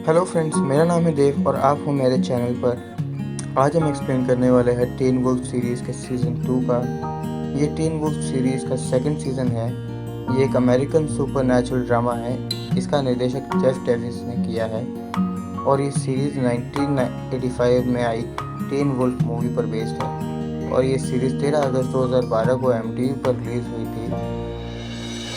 Hello friends, मेरा नाम है देव और आप हो मेरे चैनल पर। आज हम एक्सप्लेन करने वाले हैं टीन वुल्फ सीरीज़ के सीज़न 2 का। ये टीन वुल्फ सीरीज़ का सेकंड सीज़न है। ये एक अमेरिकन सुपरनैचुरल ड्रामा है। इसका निर्देशक जेफ डेविस ने किया है और ये सीरीज़ 1985 में आई टीन वुल्फ मूवी पर बेस्ड है और ये सीरीज़ 13 अगस्त 2012 को MTV पर रिलीज़ हुई थी।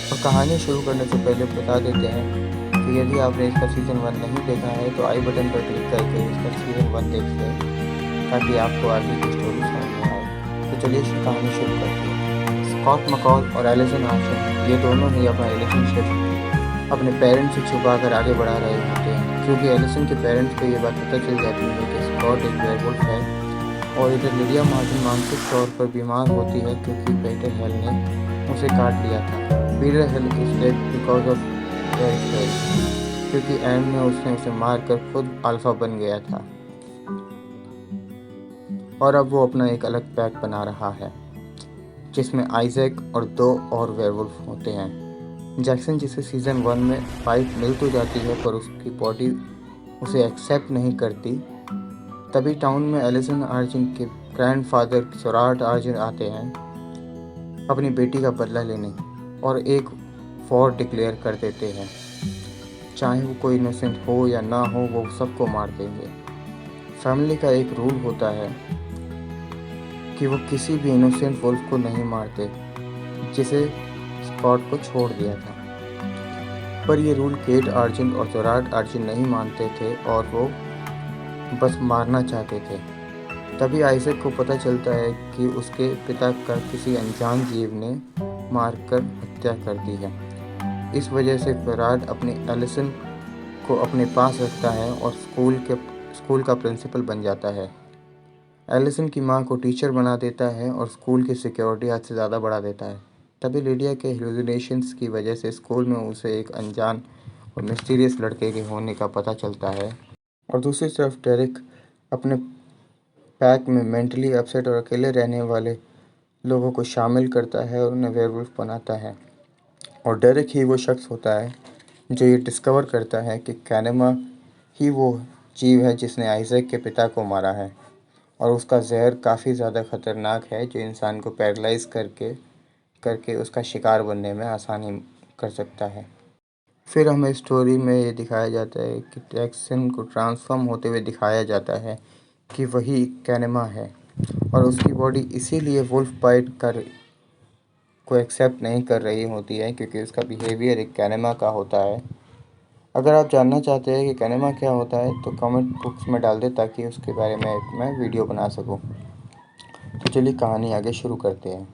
और कहानी शुरू करने से पहले बता देते हैं कि यदि आपने इसका सीज़न 1 नहीं देखा है तो आई बटन पर क्लिक करके इसका सीज़न 1 देख लें ताकि आपको आगे की स्टोरी समझ में आए। तो चलिए कहानी शुरू करते हैं। स्कॉट मकॉल और एलिसन आर्चर ये दोनों ही अपना रिलेशनशिप अपने पेरेंट्स से छुपा कर आगे बढ़ा रहे होते हैं, क्योंकि एलिसन के पेरेंट्स को ये बात पता चल जाती है कि स्कॉट एक वेयरवुल्फ है। और इधर लिडिया मार्टिन मानसिक तौर पर बीमार होती है क्योंकि पीटर हेल ने उसे काट लिया था। Peter Hale is dead because of Derek Hale, क्योंकि एंड में उसने उसे मारकर खुद अल्फा बन गया था और अब वो अपना एक अलग पैक बना रहा है जिसमें आइजैक और 2 और वेयरवुल्फ होते हैं। जैक्सन, जिसे सीज़न 1 में फाइट मिल तो जाती है पर उसकी बॉडी उसे एक्सेप्ट नहीं करती। तभी टाउन में एलिसन आर्चिन के ग्रैंडफादर सोराट आर्चिन आते हैं अपनी बेटी का बदला लेने और एक वॉर डिक्लेयर कर देते हैं। चाहे वो कोई इनोसेंट हो या ना हो, वो सबको मार देंगे। फैमिली का एक रूल होता है कि वो किसी भी इनोसेंट वुल्फ को नहीं मारते, जिसे स्कॉट को छोड़ दिया था। पर ये रूल केट आर्चिन और सोराट आर्चिन नहीं मानते थे और वो बस मारना चाहते थे। तभी आइजैक को पता चलता है कि उसके पिता का किसी अनजान जीव ने मारकर हत्या कर दी है। इस वजह से सोराट अपनी एलिसन को अपने पास रखता है और स्कूल का प्रिंसिपल बन जाता है। एलिसन की मां को टीचर बना देता है और स्कूल की सिक्योरिटी हद से ज़्यादा बढ़ा देता है। तभी लिडिया के हेलुसिनेशंस की वजह से स्कूल में उसे एक अनजान और मिस्टीरियस लड़के के होने का पता चलता है। और दूसरी तरफ डेरिक अपने पैक में मेंटली अपसेट और अकेले रहने वाले लोगों को शामिल करता है और उन्हें वेयरवुल्फ बनाता है। और डेरिक ही वो शख्स होता है जो ये डिस्कवर करता है कि कैनेमा ही वो जीव है जिसने आइजैक के पिता को मारा है और उसका जहर काफ़ी ज़्यादा ख़तरनाक है जो इंसान को पैरालाइज करके करके उसका शिकार बनने में आसानी कर सकता है। फिर हमें स्टोरी में ये दिखाया जाता है कि जैक्सन को ट्रांसफॉर्म होते हुए दिखाया जाता है कि वही कैनेमा है और उसकी बॉडी इसीलिए वुल्फ बाइट को एक्सेप्ट नहीं कर रही होती है क्योंकि उसका बिहेवियर एक कैनेमा का होता है। अगर आप जानना चाहते हैं कि कैनेमा क्या होता है तो कमेंट बॉक्स में डाल दें ताकि उसके बारे में मैं वीडियो बना सकूं। तो चलिए कहानी आगे शुरू करते हैं।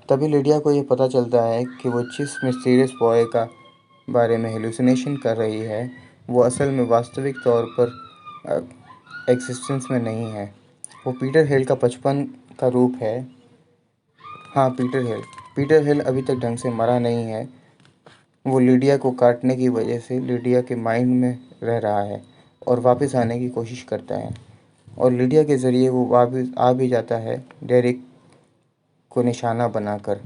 तभी लिडिया को ये पता चलता है कि वो जिस मिस्टीरियस बॉय का बारे में हेलुसिनेशन कर रही है वो असल में वास्तविक तौर पर एग्जिस्टेंस में नहीं है। वो पीटर हेल का बचपन का रूप है। हाँ, पीटर हेल अभी तक ढंग से मरा नहीं है। वो लिडिया को काटने की वजह से लिडिया के माइंड में रह रहा है और वापस आने की कोशिश करता है और लिडिया के ज़रिए वो वापस आ भी जाता है डेरिक को निशाना बनाकर।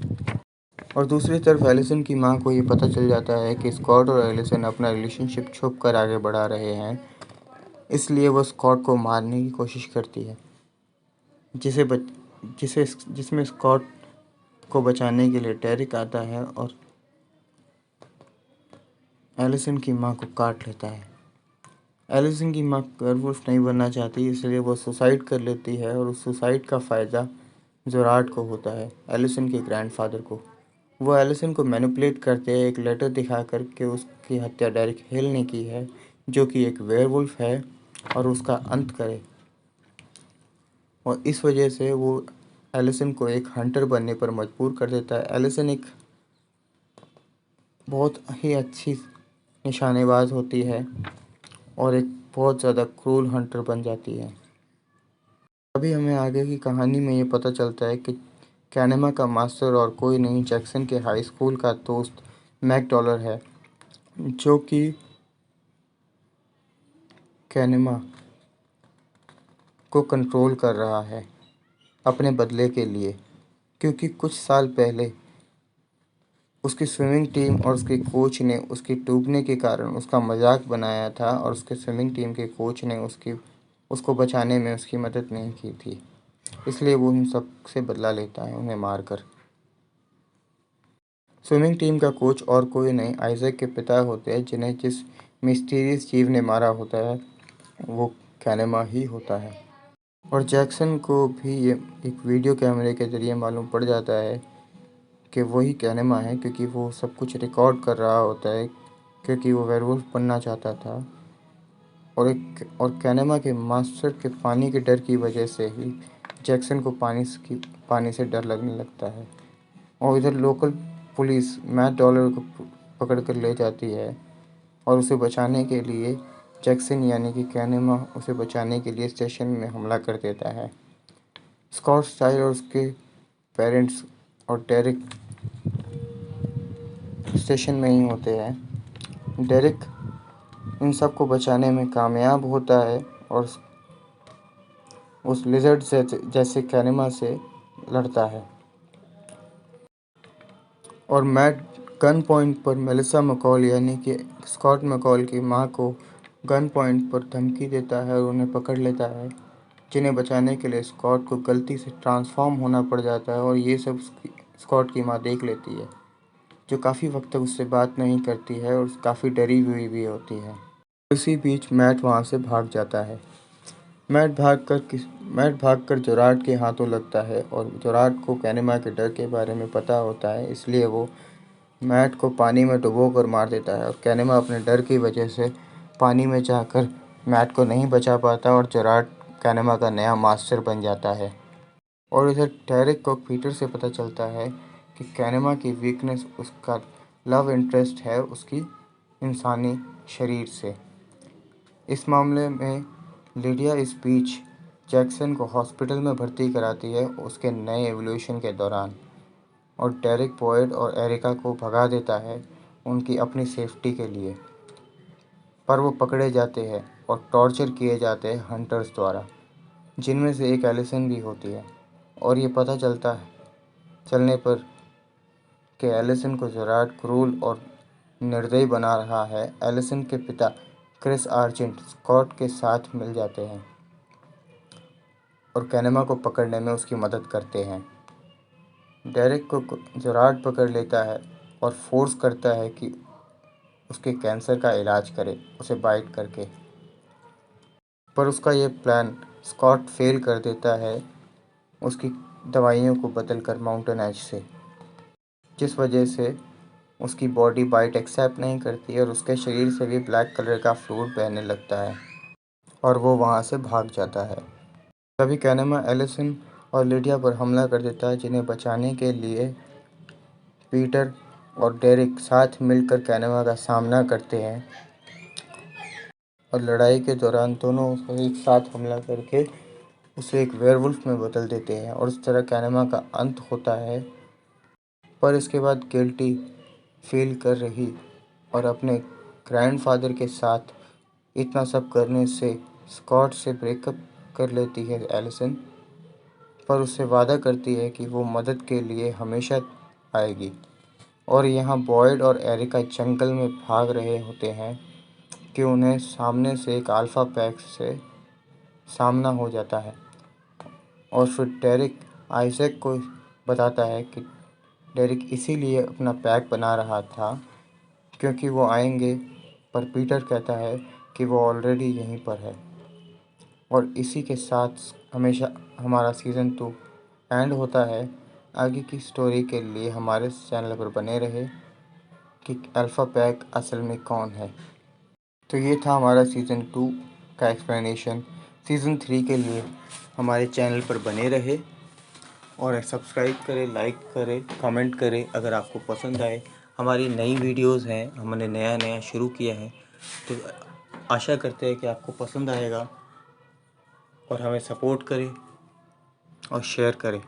और दूसरी तरफ एलिसन की मां को ये पता चल जाता है कि स्कॉट और एलिसन अपना रिलेशनशिप छुप कर आगे बढ़ा रहे हैं, इसलिए वो स्कॉट को मारने की कोशिश करती है जिसे बच जिसे जिसमें स्कॉट को बचाने के लिए डेरिक आता है और एलिसन की मां को काट लेता है। एलिसन की मां वेयरवुल्फ नहीं बनना चाहती, इसलिए वो सुसाइड कर लेती है और उस सुसाइड का फ़ायदा जोराट को होता है, एलिसन के ग्रैंडफादर को। वो एलिसन को मैनिपुलेट करते हैं एक लेटर दिखा कर के उसकी हत्या डेरिक हिल ने की है, जो कि एक वेयरवुल्फ है और उसका अंत करे। और इस वजह से वो एलिसन को एक हंटर बनने पर मजबूर कर देता है। एलिसन एक बहुत ही अच्छी निशानेबाज होती है और एक बहुत ज़्यादा क्रूर हंटर बन जाती है। अभी हमें आगे की कहानी में ये पता चलता है कि कैनेमा का मास्टर और कोई नहीं जैक्सन के हाई स्कूल का दोस्त मैक डॉलर है, जो कि कैनेमा को कंट्रोल कर रहा है अपने बदले के लिए, क्योंकि कुछ साल पहले उसकी स्विमिंग टीम और उसके कोच ने उसके डूबने के कारण उसका मजाक बनाया था और उसके स्विमिंग टीम के कोच ने उसको बचाने में उसकी मदद नहीं की थी। इसलिए वो उन सब से बदला लेता है उन्हें मारकर। स्विमिंग टीम का कोच और कोई नहीं आइजैक के पिता होते हैं, जिन्हें जिस मिस्टीरियस जीव ने मारा होता है वो कैनेमा ही होता है। और जैक्सन को भी ये एक वीडियो कैमरे के ज़रिए मालूम पड़ जाता है कि वही कैनेमा है, क्योंकि वो सब कुछ रिकॉर्ड कर रहा होता है, क्योंकि वो वेयरवुल्फ बनना चाहता था। और कैनेमा के मास्टर के पानी के डर की वजह से ही जैक्सन को पानी से डर लगने लगता है। और इधर लोकल पुलिस मैट डॉलर को पकड़ कर ले जाती है और उसे बचाने के लिए जैक्सन यानी कि कैनेमा उसे बचाने के लिए स्टेशन में हमला कर देता है। स्कॉट स्टाइल और उसके पेरेंट्स और डेरिक स्टेशन में ही होते हैं। डेरिक इन सब को बचाने में कामयाब होता है और उस लिजर्ड से जैसे कैनेमा से लड़ता है। और मैट गन पॉइंट पर मेलिसा मकॉल यानी कि स्कॉट मकॉल की मां को गन पॉइंट पर धमकी देता है और उन्हें पकड़ लेता है, जिन्हें बचाने के लिए स्कॉट को गलती से ट्रांसफॉर्म होना पड़ जाता है। और ये सब स्कॉट की मां देख लेती है, जो काफ़ी वक्त तक उससे बात नहीं करती है और काफ़ी डरी हुई भी होती है। उसी बीच मैट वहाँ से भाग जाता है। मैट भागकर जोराट के हाथों लगता है और जोराट को कैनेमा के डर के बारे में पता होता है, इसलिए वो मैट को पानी में डुबोकर मार देता है। और कैनेमा अपने डर की वजह से पानी में जाकर मैट को नहीं बचा पाता और जोराट कैनेमा का नया मास्टर बन जाता है। और इधर डेरिक को पीटर से पता चलता है कि कैनेमा की वीकनेस उसका लव इंटरेस्ट है उसकी इंसानी शरीर से। इस मामले में लिडिया इस बीच जैक्सन को हॉस्पिटल में भर्ती कराती है उसके नए एवोल्यूशन के दौरान। और डेरिक बॉयड और एरिका को भगा देता है उनकी अपनी सेफ्टी के लिए। पर वो पकड़े जाते हैं और टॉर्चर किए जाते हैं हंटर्स द्वारा, जिनमें से एक एलिसन भी होती है। और ये पता चलने पर कि एलिसन को जोराट क्रूर और निर्दयी बना रहा है, एलिसन के पिता क्रिस आर्जेंट स्कॉट के साथ मिल जाते हैं और कैनेमा को पकड़ने में उसकी मदद करते हैं। डेरिक को जोराट पकड़ लेता है और फोर्स करता है कि उसके कैंसर का इलाज करे उसे बाइट करके। पर उसका ये प्लान स्कॉट फेल कर देता है उसकी दवाइयों को बदलकर माउंटेन एज से, जिस वजह से उसकी बॉडी बाइट एक्सेप्ट नहीं करती और उसके शरीर से भी ब्लैक कलर का फ्लूइड बहने लगता है और वो वहाँ से भाग जाता है। तभी कैनेमा एलिसन और लिडिया पर हमला कर देता है, जिन्हें बचाने के लिए पीटर और डेरिक साथ मिलकर कैनेमा का सामना करते हैं। और लड़ाई के दौरान दोनों एक साथ हमला करके उसे एक वेयरवुल्फ में बदल देते हैं और इस तरह कैनेमा का अंत होता है। पर इसके बाद गिल्टी फील कर रही और अपने ग्रैंडफादर के साथ इतना सब करने से स्कॉट से ब्रेकअप कर लेती है एलिसन, पर उससे वादा करती है कि वो मदद के लिए हमेशा आएगी। और यहाँ बॉयड और एरिका जंगल में भाग रहे होते हैं कि उन्हें सामने से एक अल्फा पैक से सामना हो जाता है। और फिर डेरिक आइजैक को बताता है कि डेरिक इसीलिए अपना पैक बना रहा था क्योंकि वो आएंगे, पर पीटर कहता है कि वो ऑलरेडी यहीं पर है। और इसी के साथ हमेशा हमारा सीज़न 2 एंड होता है। आगे की स्टोरी के लिए हमारे चैनल पर बने रहे कि अल्फ़ा पैक असल में कौन है। तो ये था हमारा सीज़न 2 का एक्सप्लेनेशन। सीज़न 3 के लिए हमारे चैनल पर बने रहे और सब्सक्राइब करें, लाइक करें, कमेंट करें अगर आपको पसंद आए। हमारी नई वीडियोस हैं, हमने नया शुरू किया है, तो आशा करते हैं कि आपको पसंद आएगा और हमें सपोर्ट करें और शेयर करें।